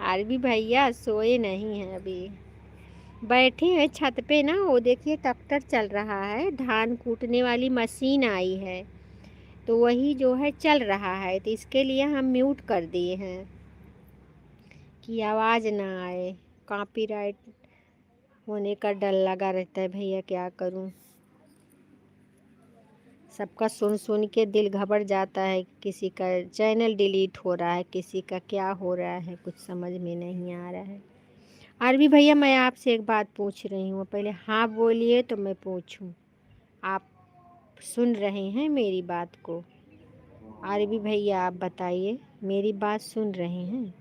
अरबी भैया सोए नहीं हैं अभी, बैठे हैं छत पे ना। वो देखिए ट्रैक्टर चल रहा है, धान कूटने वाली मशीन आई है, तो वही जो है चल रहा है, तो इसके लिए हम म्यूट कर दिए हैं कि आवाज़ ना आए। कॉपीराइट होने का डर लगा रहता है भैया, क्या करूं। सबका सुन सुन के दिल घबरा जाता है। किसी का चैनल डिलीट हो रहा है, किसी का क्या हो रहा है, कुछ समझ में नहीं आ रहा है। आरबी भैया मैं आपसे एक बात पूछ रही हूँ, पहले हाँ बोलिए तो मैं पूछूँ। आप सुन रहे हैं मेरी बात को? आरबी भैया आप बताइए, मेरी बात सुन रहे हैं?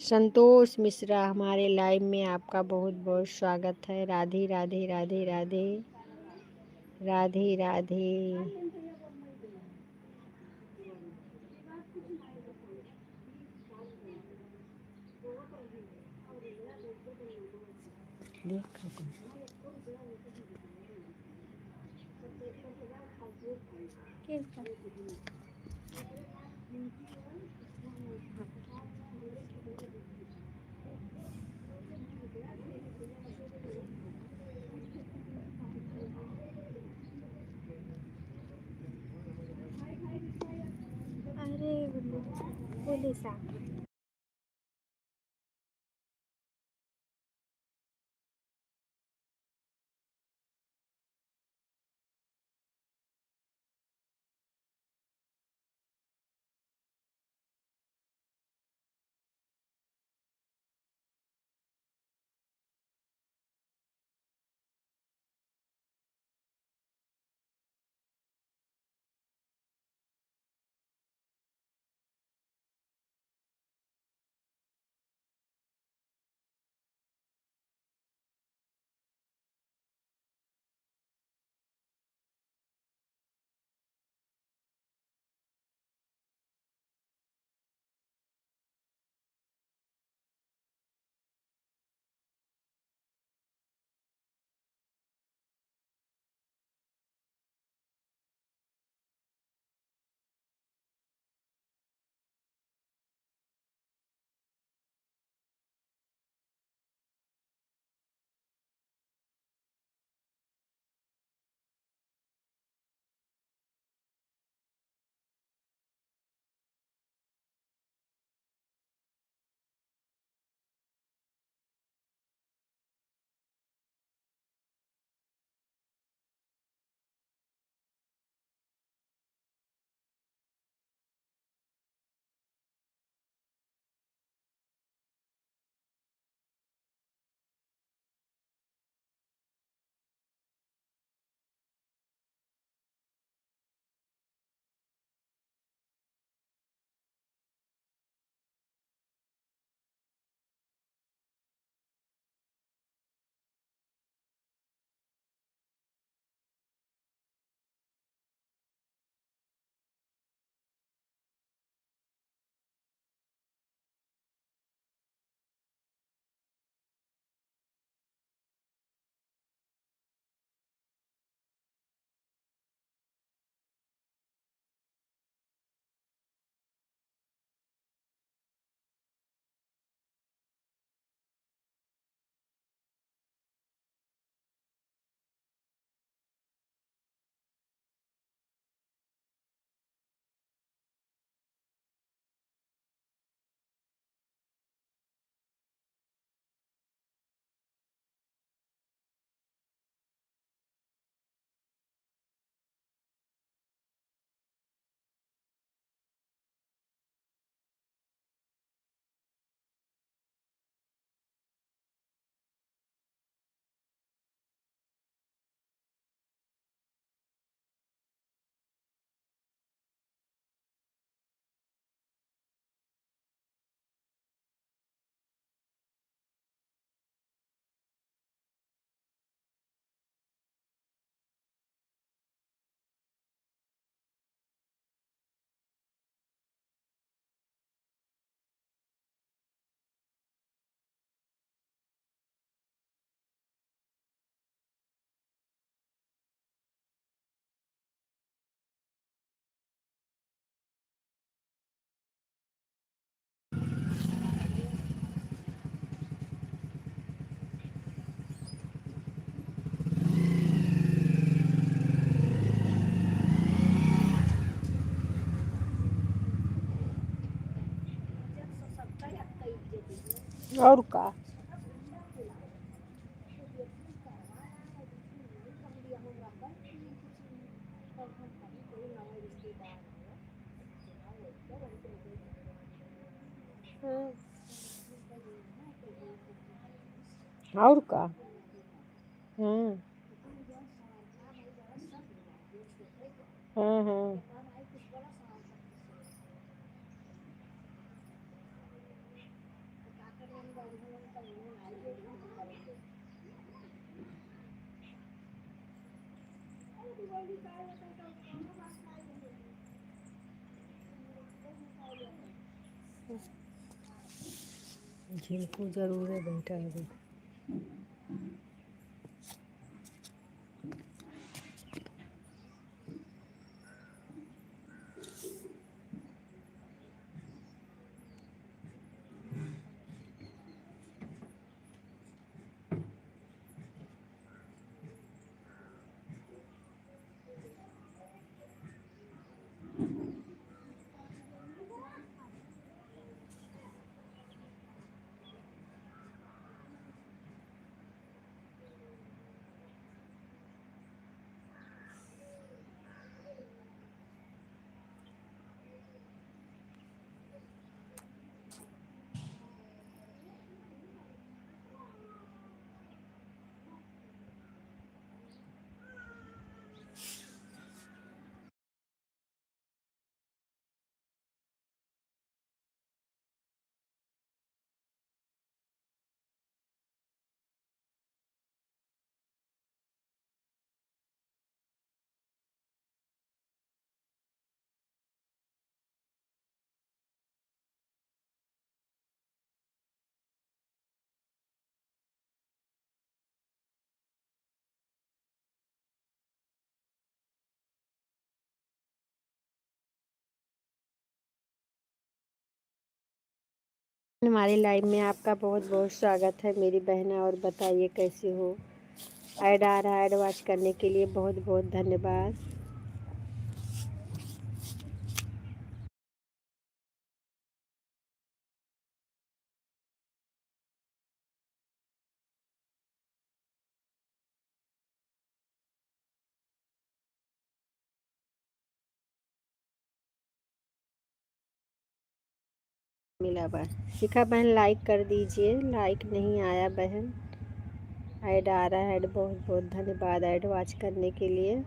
संतोष मिश्रा हमारे लाइव में आपका बहुत बहुत स्वागत है। राधे राधे राधे राधे राधे राधे। अरे पुलिस आ और का और का। हाँ हाँ हाँ। झिंकू जरूर है बेटा अभी। हमारे लाइव में आपका बहुत बहुत स्वागत है मेरी बहना। और बताइए कैसे हो। ऐड आ रहा है, ऐड वॉच करने के लिए बहुत बहुत धन्यवाद। मिला बहन, शिखा बहन लाइक कर दीजिए। लाइक नहीं आया बहन। ऐड आ रहा है, ऐड बहुत बहुत धन्यवाद ऐड वॉच करने के लिए।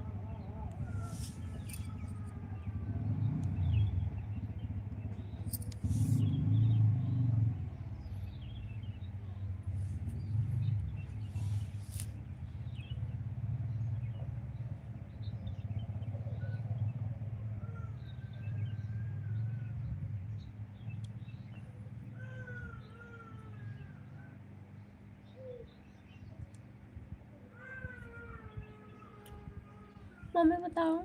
मम्मी बताओ।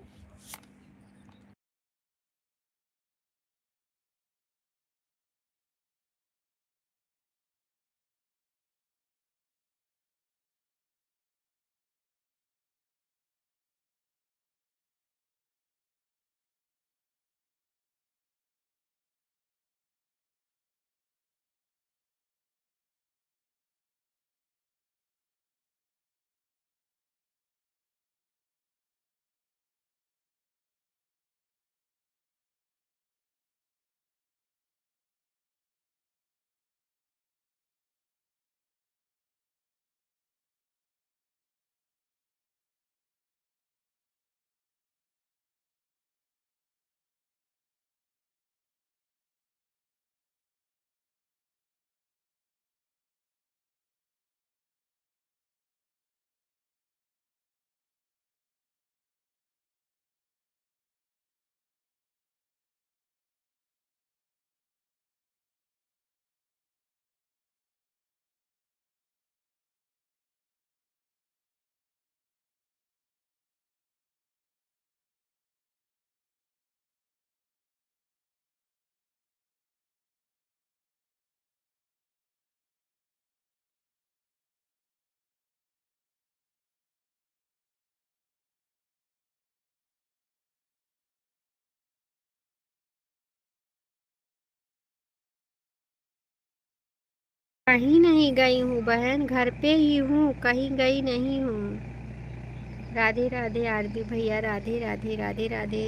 कहीं नहीं गई हूँ बहन, घर पे ही हूँ, कहीं गई नहीं हूँ। राधे राधे आरबी भैया, राधे राधे राधे राधे।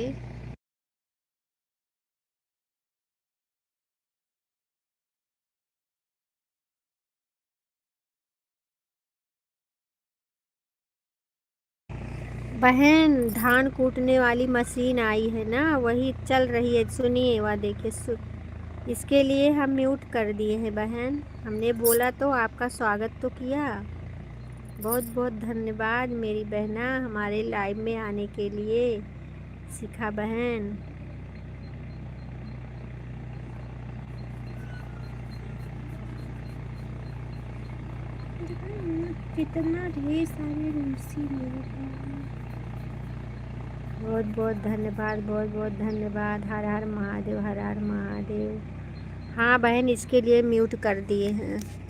बहन धान कूटने वाली मशीन आई है ना, वही चल रही है, सुनिए वह देखिए। इसके लिए हम म्यूट कर दिए हैं बहन। हमने बोला तो आपका स्वागत तो किया। बहुत बहुत धन्यवाद मेरी बहना हमारे लाइव में आने के लिए। शिखा बहन कितना ढेर सारे रूसी लोग हैं। बहुत बहुत धन्यवाद, बहुत बहुत धन्यवाद। हर हर महादेव, हर हर महादेव। हाँ बहन, इसके लिए म्यूट कर दिए हैं।